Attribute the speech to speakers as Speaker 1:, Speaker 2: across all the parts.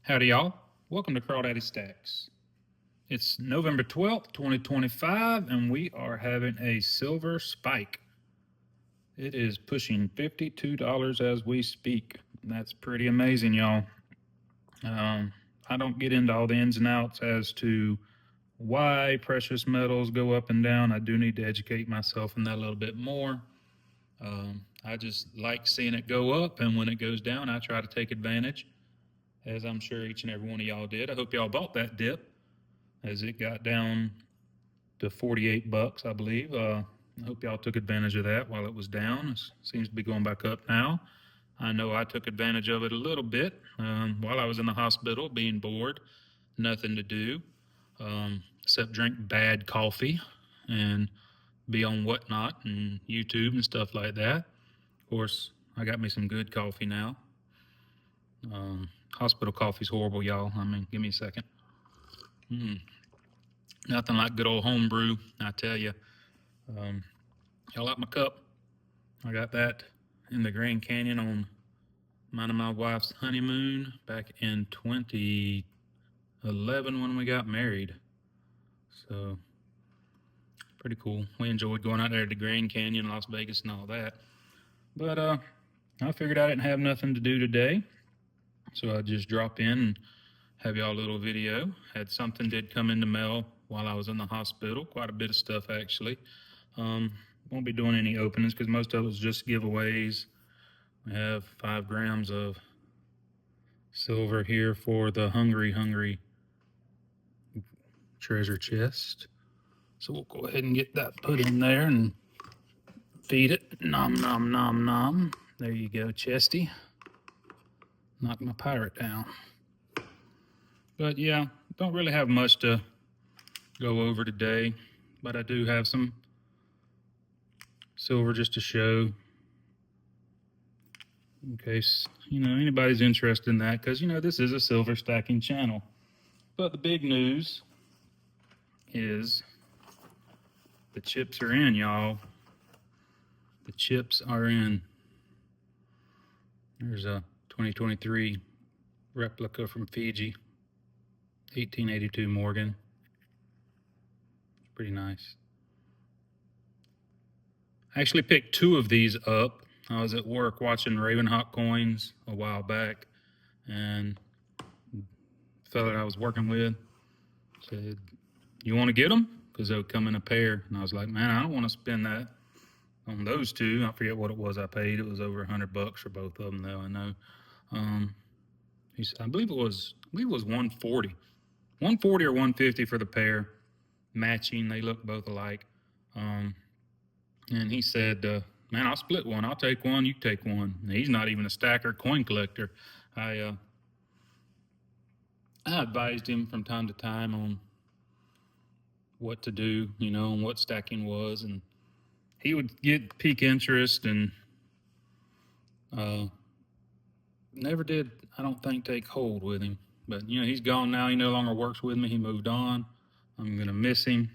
Speaker 1: Howdy, y'all. Welcome to Crawdaddy Stacks. It's November 12th, 2025, and we are having a silver spike. It is pushing $52 as we speak. That's pretty amazing, y'all. I don't get into all the ins and outs as to why precious metals go up and down. I do need to educate myself in that a little bit more. I just like seeing it go up, and when it goes down, I try to take advantage, as I'm sure each and every one of y'all did. I hope y'all bought that dip as it got down to 48 bucks, I believe. I hope y'all took advantage of that while it was down. It seems to be going back up now. I know I took advantage of it a little bit while I was in the hospital, being bored, nothing to do except drink bad coffee and be on Whatnot and YouTube and stuff like that. Of course, I got me some good coffee now. Hospital coffee's horrible, y'all. I mean, give me a second. Nothing like good old home brew, I tell you. Y'all like my cup? I got that in the Grand Canyon on mine and my wife's honeymoon back in 2011 when we got married. So, pretty cool. We enjoyed going out there to the Grand Canyon, Las Vegas, and all that. But I figured I didn't have nothing to do today, so I'd just drop in and have y'all a little video. Had something did come in the mail while I was in the hospital. Quite a bit of stuff, actually. Won't be doing any openings because most of it was just giveaways. We have 5 grams of silver here for the hungry treasure chest. So we'll go ahead and get that put in there and feed it. Nom, nom, nom, nom. There you go, Chesty. Knock my pirate down. But yeah, don't really have much to go over today, but I do have some silver just to show in case anybody's interested in that, because this is a silver stacking channel. But the big news is the chips are in, y'all. The chips are in. There's a 2023 replica from Fiji, 1882 Morgan. Pretty nice. I actually picked 2 of these up. I was at work watching Ravenhawk Coins a while back, and the fella that I was working with said, "You want to get them? Because they'll come in a pair." And I was like, "Man, I don't want to spend that on those 2. I forget what it was I paid. It was over $100 for both of them, though. I know. He said, I believe it was 140, 140 or 150 for the pair, matching. They look both alike. And he said, "Man, I'll split one. I'll take one. You take one." And he's not even a stacker, coin collector. I advised him from time to time on what to do, and what stacking was, and he would get peak interest and never did, I don't think, take hold with him. But he's gone now. He no longer works with me. He moved on. I'm gonna miss him.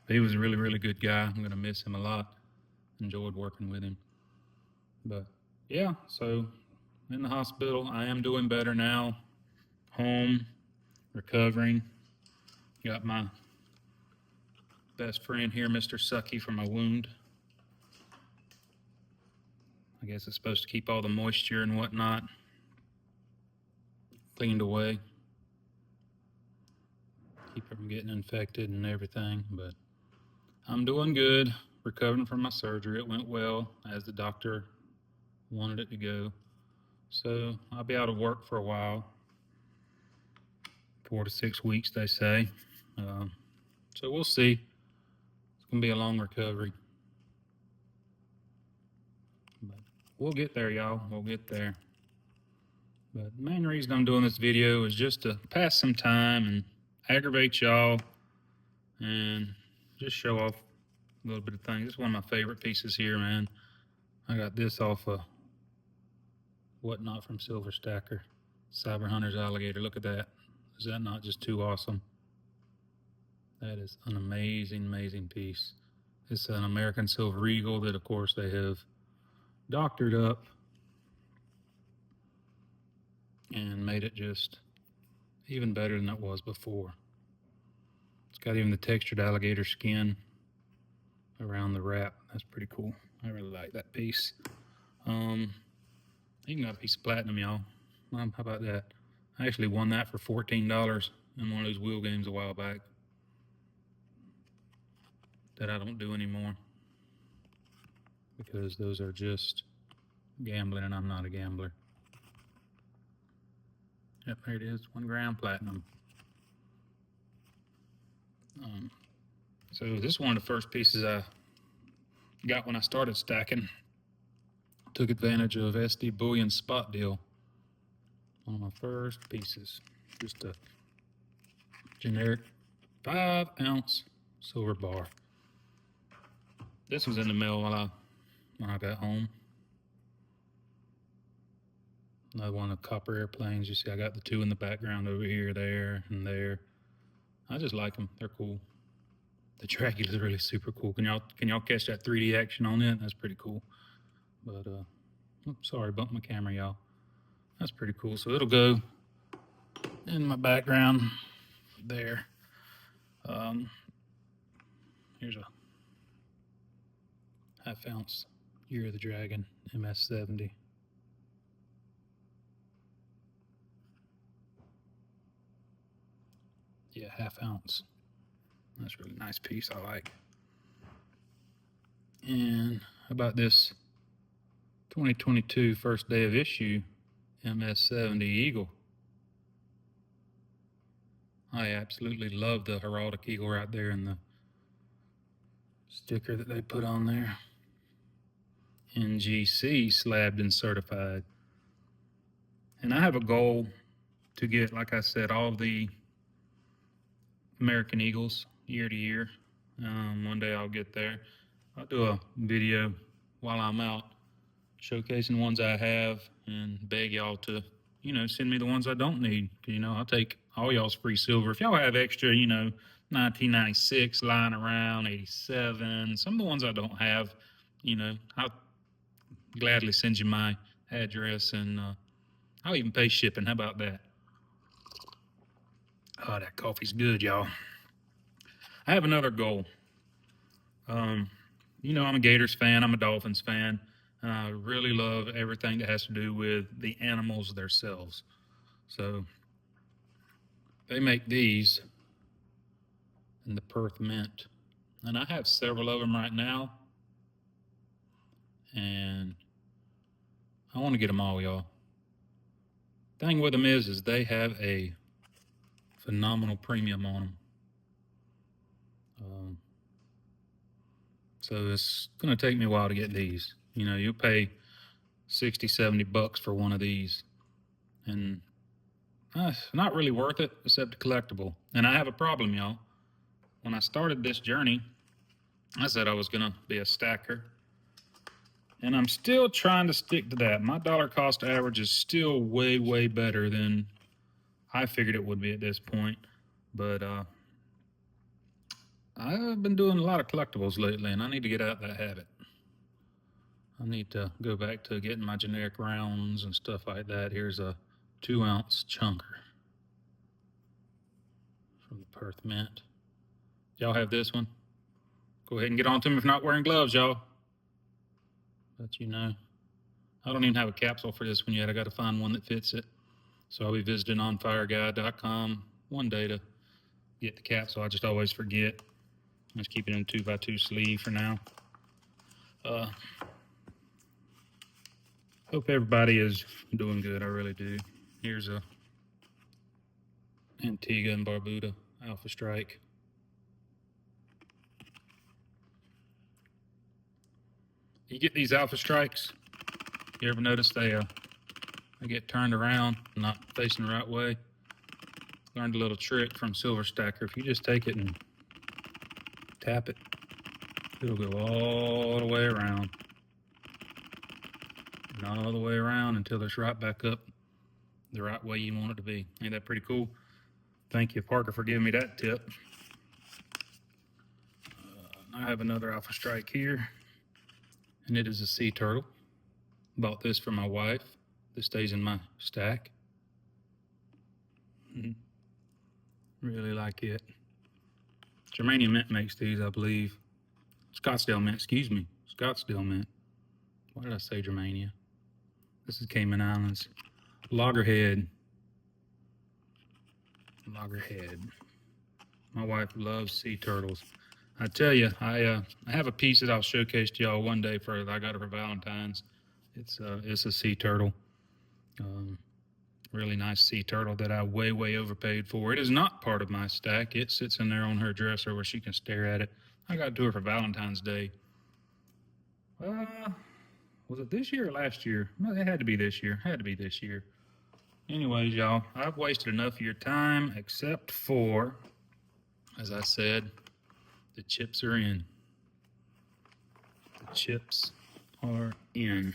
Speaker 1: He was a really, really good guy. I'm gonna miss him a lot. Enjoyed working with him. But yeah, so in the hospital, I am doing better now. Home, recovering. Got my best friend here, Mr. Sucky, for my wound. I guess it's supposed to keep all the moisture and whatnot cleaned away. Keep it from getting infected and everything. But I'm doing good. Recovering from my surgery. It went well, as the doctor wanted it to go. So I'll be out of work for a while. 4 to 6 weeks, they say. So we'll see. It's going to be a long recovery. But we'll get there, y'all. We'll get there. But the main reason I'm doing this video is just to pass some time and aggravate y'all and just show off a little bit of things. It's one of my favorite pieces here, man. I got this off of Whatnot from Silver Stacker. Cyber Hunter's alligator. Look at that. Is that not just too awesome? That is an amazing, amazing piece. It's an American Silver Eagle that, of course, they have doctored up and made it just even better than it was before. It's got even the textured alligator skin around the wrap. That's pretty cool. I really like that piece. Even got a piece of platinum, y'all. How about that? I actually won that for $14 in one of those wheel games a while back that I don't do anymore because those are just gambling and I'm not a gambler. Yep, there it is, 1 gram platinum. So this is one of the first pieces I got when I started stacking. Took advantage of SD Bullion's spot deal. One of my first pieces. Just a generic 5-ounce silver bar. This was in the mail when I got home. Another one of the copper airplanes. You see I got the 2 in the background over here, there, and there. I just like them. They're cool. The Dracula is really super cool. Can y'all catch that 3D action on it? That's pretty cool. But oops, sorry, bumped my camera, y'all. That's pretty cool. So it'll go in my background there. Here's a 1/2 ounce Year of the Dragon MS-70. Yeah, 1/2 ounce. That's a really nice piece, I like. And how about this 2022 first day of issue MS-70 Eagle? I absolutely love the heraldic eagle right there and the sticker that they put on there. NGC slabbed and certified. And I have a goal to get, like I said, all the American Eagles year to year. One day I'll get there. I'll do a video while I'm out showcasing ones I have and beg y'all to, send me the ones I don't need. I'll take all y'all's free silver. If y'all have extra, 1996 lying around, 87, some of the ones I don't have, I'll gladly send you my address and I'll even pay shipping. How about that? Oh, that coffee's good, y'all. I have another goal. I'm a Gators fan. I'm a Dolphins fan. And I really love everything that has to do with the animals themselves. So they make these in the Perth Mint. And I have several of them right now. And I want to get them all, y'all. Thing with them is they have a phenomenal premium on them. So it's going to take me a while to get these. You'll pay $60, $70 for one of these. And it's not really worth it, except a collectible. And I have a problem, y'all. When I started this journey, I said I was going to be a stacker. And I'm still trying to stick to that. My dollar cost average is still way, way better than I figured it would be at this point. But I've been doing a lot of collectibles lately, and I need to get out that habit. I need to go back to getting my generic rounds and stuff like that. Here's a 2-ounce chunker from the Perth Mint. Y'all have this one? Go ahead and get on to them if not wearing gloves, y'all. But I don't even have a capsule for this one yet. I got to find one that fits it. So I'll be visiting onfireguy.com one day to get the capsule. I just always forget. I just keep it in a 2x2 sleeve for now. Hope everybody is doing good. I really do. Here's a Antigua and Barbuda Alpha Strike. You get these Alpha Strikes, you ever notice they get turned around, not facing the right way? Learned a little trick from Silver Stacker. If you just take it and tap it, it'll go all the way around. And all the way around until it's right back up the right way you want it to be. Ain't that pretty cool? Thank you, Parker, for giving me that tip. I have another Alpha Strike here, and it is a sea turtle. Bought this for my wife. This stays in my stack. Really like it. Germania Mint makes these, I believe. Scottsdale Mint, excuse me. Scottsdale Mint. Why did I say Germania? This is Cayman Islands. Loggerhead. Loggerhead. My wife loves sea turtles. I tell you, I have a piece that I'll showcase to y'all one day for I got her for Valentine's. It's a sea turtle. Really nice sea turtle that I way overpaid for. It is not part of my stack. It sits in there on her dresser where she can stare at it. I got it to her for Valentine's Day. Was it this year or last year? No, it had to be this year. Had to be this year. Anyways, y'all, I've wasted enough of your time except for, as I said, the chips are in. The chips are in.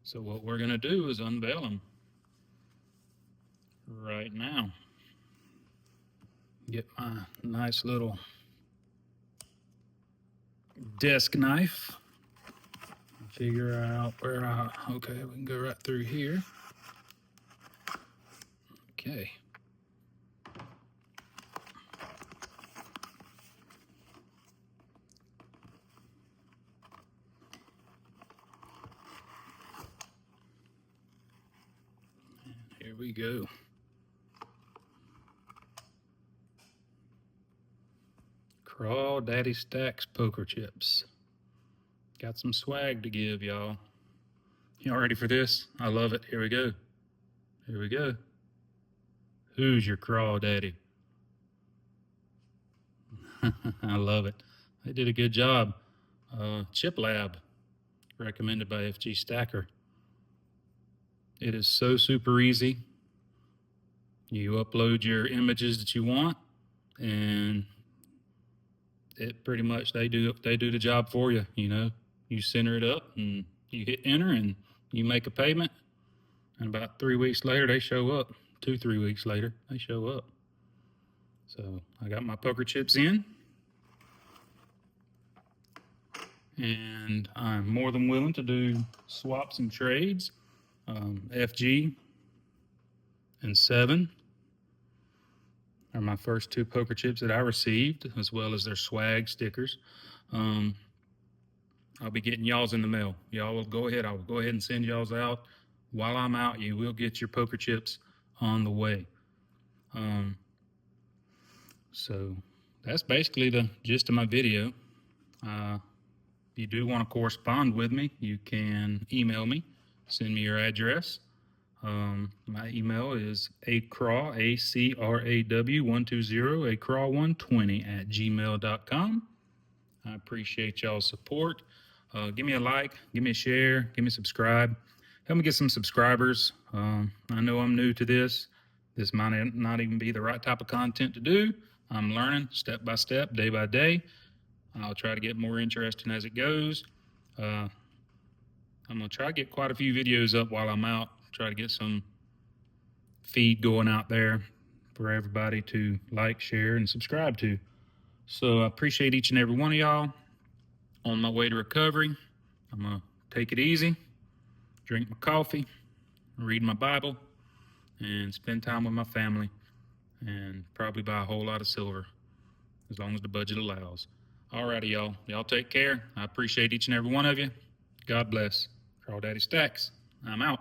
Speaker 1: So what we're going to do is unveil them right now. Get my nice little desk knife. Figure out where okay, we can go right through here. Okay. Here we go. Crawdaddy Stacks poker chips. Got some swag to give y'all. Y'all ready for this? I love it. Here we go. Here we go. Who's your crawdaddy? I love it. They did a good job. Chip Lab, recommended by FG Stacker. It is so super easy. You upload your images that you want, and it pretty much they do the job for you. You know, you center it up and you hit enter and you make a payment, and about 3 weeks later they show up. 2-3 weeks later they show up. So I got my poker chips in, and I'm more than willing to do swaps and trades. FG and 7 are my first 2 poker chips that I received, as well as their swag stickers. I'll be getting y'all's in the mail. Y'all will go ahead. I will go ahead and send y'all's out. While I'm out, you will get your poker chips on the way. So that's basically the gist of my video. If you do want to correspond with me, you can email me. Send me your address. My email is acraw, ACRAW120, acraw120@gmail.com. I appreciate y'all's support. Give me a like, give me a share, give me a subscribe. Help me get some subscribers. I know I'm new to this. This might not even be the right type of content to do. I'm learning step by step, day by day. I'll try to get more interesting as it goes. I'm going to try to get quite a few videos up while I'm out. Try to get some feed going out there for everybody to like, share, and subscribe to. So I appreciate each and every one of y'all. On my way to recovery, I'm going to take it easy, drink my coffee, read my Bible, and spend time with my family, and probably buy a whole lot of silver, as long as the budget allows. Alrighty, y'all. Y'all take care. I appreciate each and every one of you. God bless. Crawdaddy Stacks. I'm out.